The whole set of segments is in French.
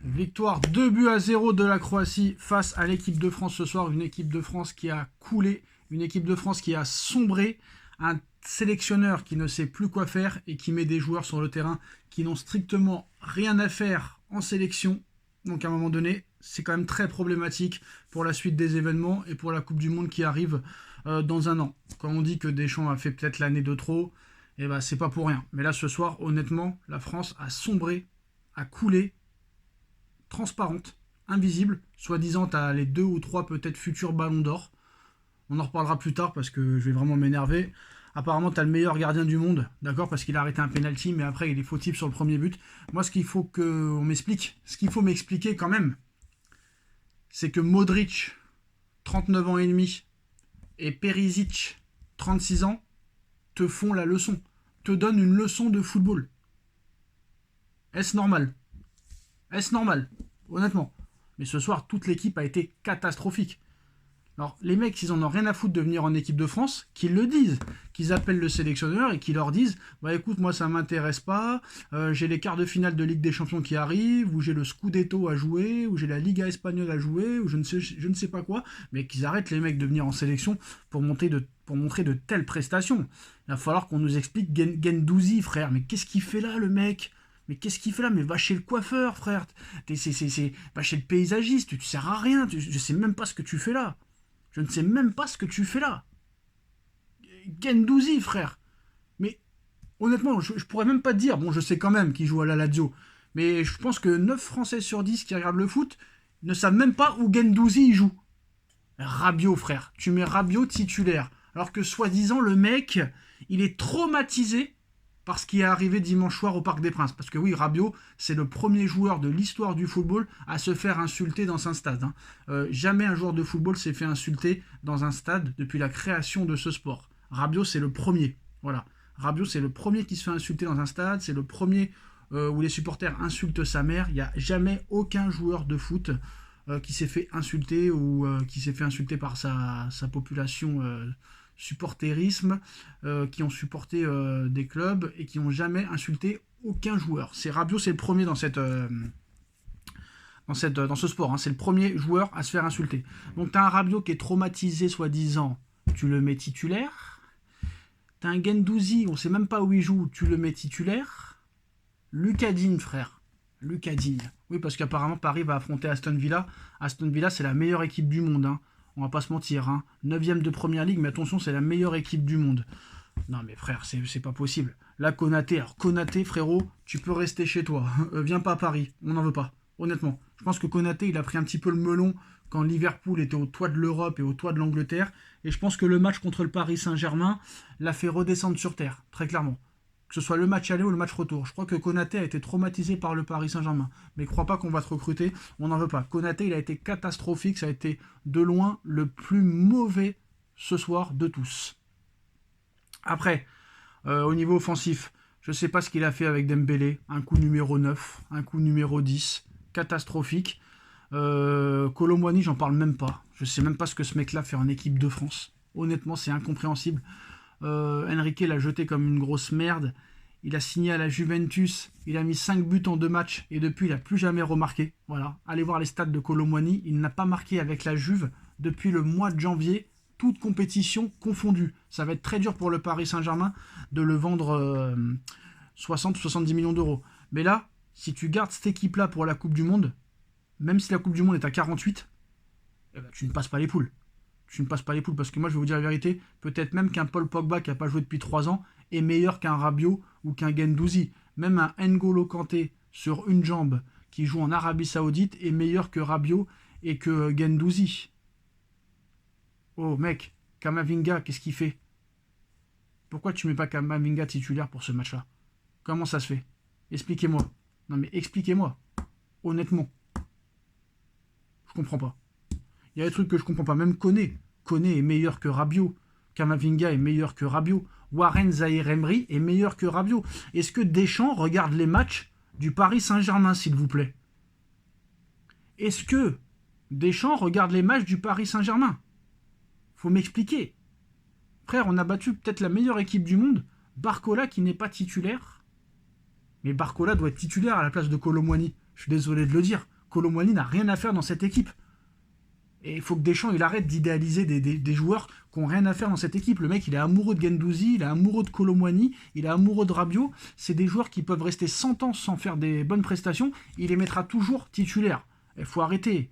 Victoire 2-0 de la Croatie face à l'équipe de France ce soir. Une équipe de France qui a coulé, une équipe de France qui a sombré, un sélectionneur qui ne sait plus quoi faire et qui met des joueurs sur le terrain qui n'ont strictement rien à faire en sélection. Donc à un moment donné, c'est quand même très problématique pour la suite des événements et pour la Coupe du Monde qui arrive dans un an. Quand on dit que Deschamps a fait peut-être l'année de trop, eh ben, c'est pas pour rien. Mais là ce soir, honnêtement, la France a sombré, a coulé, transparente, invisible. Soi-disant, tu as les 2 ou 3 peut-être futurs ballons d'or. On en reparlera plus tard parce que je vais vraiment m'énerver. Apparemment, tu as le meilleur gardien du monde, d'accord, parce qu'il a arrêté un penalty, mais après, il est fautif sur le premier but. Moi, ce qu'il faut qu'on m'explique, ce qu'il faut m'expliquer quand même, c'est que Modric, 39 ans et demi, et Perisic, 36 ans, te font la leçon, te donnent une leçon de football. Est-ce normal ? Est-ce normal ? Honnêtement. Mais ce soir, toute l'équipe a été catastrophique. Alors, les mecs, ils en ont rien à foutre de venir en équipe de France, qu'ils le disent, qu'ils appellent le sélectionneur et qu'ils leur disent « Bah écoute, moi ça m'intéresse pas, j'ai les quarts de finale de Ligue des Champions qui arrivent, ou j'ai le Scudetto à jouer, ou j'ai la Liga espagnole à jouer, ou je ne sais pas quoi », mais qu'ils arrêtent les mecs de venir en sélection pour montrer de telles prestations. Il va falloir qu'on nous explique Guendouzi, frère, mais qu'est-ce qu'il fait là, le mec ? Mais qu'est-ce qu'il fait là ? Mais va chez le coiffeur, frère. Va chez le paysagiste, tu sers à rien, je sais même pas ce que tu fais là. Je ne sais même pas ce que tu fais là. Guendouzi, frère. Mais honnêtement, je pourrais même pas te dire. Bon, je sais quand même qu'il joue à la Lazio. Mais je pense que 9 Français sur 10 qui regardent le foot ne savent même pas où Guendouzi joue. Rabiot, frère. Tu mets Rabiot titulaire. Alors que soi-disant, le mec, il est traumatisé par ce qui est arrivé dimanche soir au Parc des Princes. Parce que oui, Rabiot, c'est le premier joueur de l'histoire du football à se faire insulter dans un stade. Jamais un joueur de football s'est fait insulter dans un stade depuis la création de ce sport. Rabiot, c'est le premier. Voilà. Rabiot, c'est le premier qui se fait insulter dans un stade. C'est le premier où les supporters insultent sa mère. Il n'y a jamais aucun joueur de foot qui s'est fait insulter ou qui s'est fait insulter par sa population supporterisme, qui ont supporté des clubs et qui n'ont jamais insulté aucun joueur. Rabiot, c'est le premier dans ce sport. C'est le premier joueur à se faire insulter. Donc tu as un Rabiot qui est traumatisé, soi-disant, tu le mets titulaire. Tu as un Guendouzi, on ne sait même pas où il joue, tu le mets titulaire. Lucas Digne, frère. Lucas Digne. Oui, parce qu'apparemment, Paris va affronter Aston Villa. Aston Villa, c'est la meilleure équipe du monde, On va pas se mentir, 9ème de Première Ligue, mais attention, c'est la meilleure équipe du monde. Non mais frère, c'est pas possible. Là, Konaté, frérot, tu peux rester chez toi. Viens pas à Paris, on n'en veut pas. Honnêtement, je pense que Konaté, il a pris un petit peu le melon quand Liverpool était au toit de l'Europe et au toit de l'Angleterre. Et je pense que le match contre le Paris Saint-Germain l'a fait redescendre sur terre, très clairement. Que ce soit le match aller ou le match retour. Je crois que Konaté a été traumatisé par le Paris Saint-Germain. Mais crois pas qu'on va te recruter, on n'en veut pas. Konaté, il a été catastrophique, ça a été de loin le plus mauvais ce soir de tous. Après, au niveau offensif, je ne sais pas ce qu'il a fait avec Dembélé. Un coup numéro 9, un coup numéro 10, catastrophique. Kolo Muani, j'en parle même pas. Je sais même pas ce que ce mec-là fait en équipe de France. Honnêtement, c'est incompréhensible. Enrique l'a jeté comme une grosse merde. Il a signé à la Juventus. Il a mis 5 buts en 2 matchs. Et depuis, il n'a plus jamais remarqué. Voilà. Allez voir les stats de Kolo Muani. Il n'a pas marqué avec la Juve depuis le mois de janvier. Toute compétition confondue. Ça va être très dur pour le Paris Saint-Germain de le vendre 60 ou 70 millions d'euros. Mais là, si tu gardes cette équipe-là pour la Coupe du Monde, même si la Coupe du Monde est à 48, eh ben, tu ne passes pas les poules. Tu ne passes pas les poules, parce que moi je vais vous dire la vérité, peut-être même qu'un Paul Pogba qui n'a pas joué depuis 3 ans est meilleur qu'un Rabiot ou qu'un Guendouzi. Même un N'Golo Kanté sur une jambe qui joue en Arabie Saoudite est meilleur que Rabiot et que Guendouzi. Oh mec, Kamavinga, qu'est-ce qu'il fait ? Pourquoi tu mets pas Kamavinga titulaire pour ce match-là ? Comment ça se fait ? Expliquez-moi. Non mais expliquez-moi. Honnêtement. Je comprends pas. Il y a des trucs que je comprends pas. Même Koné est meilleur que Rabiot. Kamavinga est meilleur que Rabiot. Warren Zaïre-Emery est meilleur que Rabiot. Est-ce que Deschamps regarde les matchs du Paris Saint-Germain, s'il vous plaît ? Est-ce que Deschamps regarde les matchs du Paris Saint-Germain ? Faut m'expliquer. Frère, on a battu peut-être la meilleure équipe du monde. Barcola qui n'est pas titulaire. Mais Barcola doit être titulaire à la place de Kolo Muani. Je suis désolé de le dire. Kolo Muani n'a rien à faire dans cette équipe. Et il faut que Deschamps il arrête d'idéaliser des joueurs qui n'ont rien à faire dans cette équipe. Le mec, il est amoureux de Guendouzi, il est amoureux de Kolo Muani, il est amoureux de Rabiot. C'est des joueurs qui peuvent rester 100 ans sans faire des bonnes prestations. Il les mettra toujours titulaires. Il faut arrêter.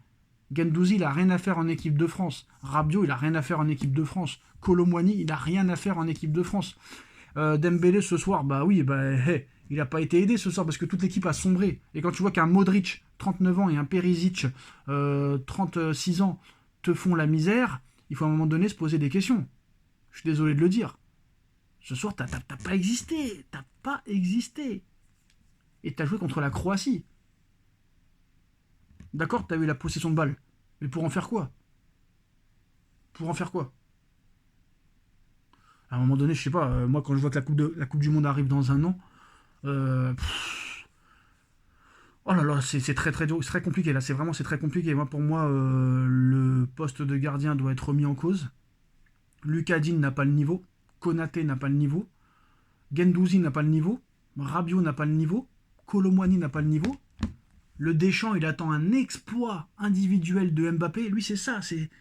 Guendouzi, il n'a rien à faire en équipe de France. Rabiot, il n'a rien à faire en équipe de France. Kolo Muani, il n'a rien à faire en équipe de France. Dembélé, ce soir, il n'a pas été aidé ce soir parce que toute l'équipe a sombré. Et quand tu vois qu'un Modric, 39 ans, et un Perisic, 36 ans, te font la misère, il faut à un moment donné se poser des questions. Je suis désolé de le dire. Ce soir, t'as pas existé. T'as pas existé. Et t'as joué contre la Croatie. D'accord, t'as eu la possession de balle. Mais pour en faire quoi? Pour en faire quoi? À un moment donné, je sais pas, moi quand je vois que la coupe du Monde arrive dans un an, oh là là, c'est très très dur, c'est très compliqué là, c'est très compliqué. Pour moi, le poste de gardien doit être remis en cause. Lucas Digne n'a pas le niveau, Konaté n'a pas le niveau, Guendouzi n'a pas le niveau, Rabiot n'a pas le niveau, Kolo Muani n'a pas le niveau. Le Deschamps, il attend un exploit individuel de Mbappé. Lui, c'est ça,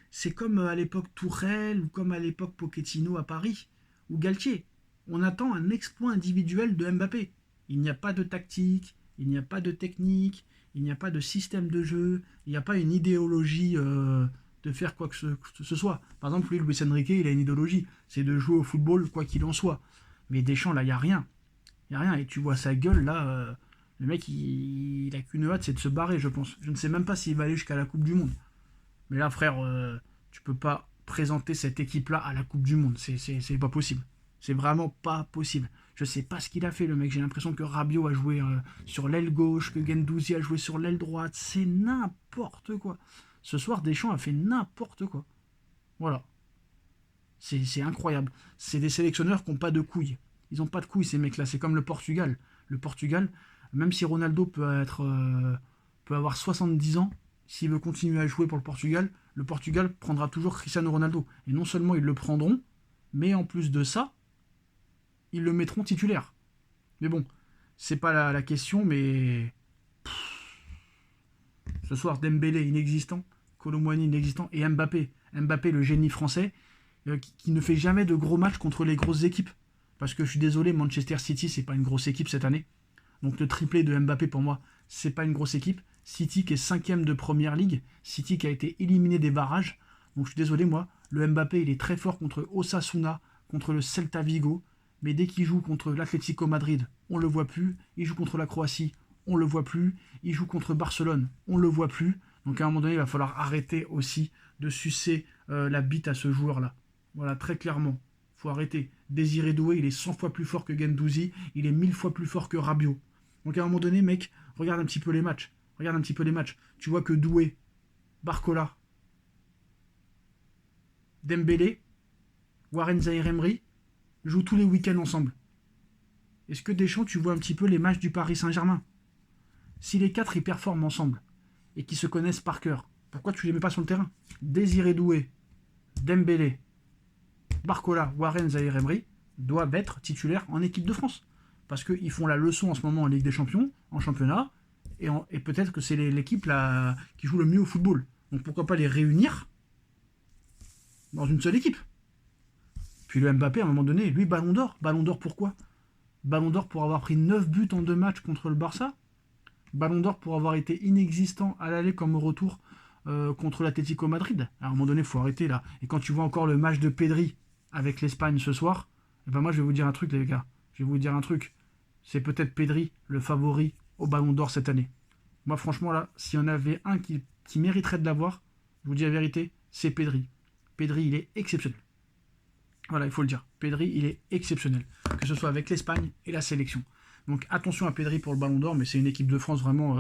c'est comme à l'époque Tourelle ou comme à l'époque Pochettino à Paris ou Galtier. On attend un exploit individuel de Mbappé. Il n'y a pas de tactique, il n'y a pas de technique, il n'y a pas de système de jeu, il n'y a pas une idéologie de faire quoi que ce soit. Par exemple, lui, Luis Enrique, il a une idéologie, c'est de jouer au football quoi qu'il en soit. Mais Deschamps, là, il n'y a rien. Il n'y a rien. Et tu vois sa gueule, là, le mec, il a qu'une hâte, c'est de se barrer, je pense. Je ne sais même pas s'il va aller jusqu'à la Coupe du Monde. Mais là, frère, tu peux pas présenter cette équipe-là à la Coupe du Monde. C'est pas possible. C'est vraiment pas possible. Je sais pas ce qu'il a fait, le mec. J'ai l'impression que Rabiot a joué sur l'aile gauche, que Guendouzi a joué sur l'aile droite. C'est n'importe quoi. Ce soir, Deschamps a fait n'importe quoi. Voilà. C'est incroyable. C'est des sélectionneurs qui n'ont pas de couilles. Ils n'ont pas de couilles, ces mecs-là. C'est comme le Portugal. Le Portugal, même si Ronaldo peut avoir 70 ans, s'il veut continuer à jouer pour le Portugal prendra toujours Cristiano Ronaldo. Et non seulement ils le prendront, mais en plus de ça, ils le mettront titulaire. Mais bon, c'est pas la question, mais ce soir, Dembélé inexistant, Kolo Muani inexistant, et Mbappé, le génie français, qui ne fait jamais de gros matchs contre les grosses équipes. Parce que je suis désolé, Manchester City, c'est pas une grosse équipe cette année. Donc le triplé de Mbappé, pour moi, c'est pas une grosse équipe. City qui est 5ème de Première Ligue, City qui a été éliminé des barrages. Donc je suis désolé, moi, le Mbappé, il est très fort contre Osasuna, contre le Celta Vigo, mais dès qu'il joue contre l'Atlético Madrid, on le voit plus. Il joue contre la Croatie, on le voit plus. Il joue contre Barcelone, on le voit plus. Donc à un moment donné, il va falloir arrêter aussi de sucer la bite à ce joueur-là. Voilà, très clairement. Faut arrêter. Désiré Doué, il est 100 fois plus fort que Guendouzi, il est 1000 fois plus fort que Rabiot. Donc à un moment donné, mec, regarde un petit peu les matchs. Tu vois que Doué, Barcola, Dembélé, Warren Zaïre-Emery jouent tous les week-ends ensemble. Est-ce que Deschamps, tu vois un petit peu les matchs du Paris Saint-Germain? Si les 4 ils performent ensemble et qu'ils se connaissent par cœur, pourquoi tu les mets pas sur le terrain? Désiré Doué, Dembélé, Barcola, Warren Zaïre-Emery doivent être titulaires en équipe de France. Parce qu'ils font la leçon en ce moment en Ligue des Champions, en championnat, et peut-être que c'est l'équipe qui joue le mieux au football. Donc pourquoi pas les réunir dans une seule équipe? Puis le Mbappé, à un moment donné, lui, Ballon d'Or. Ballon d'Or pourquoi? Ballon d'Or pour avoir pris 9 buts en 2 matchs contre le Barça. Ballon d'Or pour avoir été inexistant à l'aller comme au retour contre l'Atlético Madrid. À un moment donné, il faut arrêter là. Et quand tu vois encore le match de Pedri avec l'Espagne ce soir, et ben moi je vais vous dire un truc les gars. Je vais vous dire un truc. C'est peut-être Pedri le favori au Ballon d'Or cette année. Moi franchement là, s'il y en avait un qui mériterait de l'avoir, je vous dis la vérité, c'est Pedri. Pedri, il est exceptionnel. Voilà, il faut le dire. Pedri, il est exceptionnel. Que ce soit avec l'Espagne et la sélection. Donc attention à Pedri pour le Ballon d'Or, mais c'est une équipe de France vraiment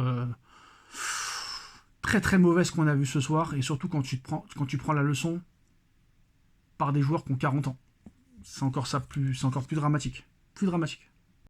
très très mauvaise qu'on a vu ce soir. Et surtout quand tu prends la leçon par des joueurs qui ont 40 ans. C'est encore plus dramatique. Plus dramatique.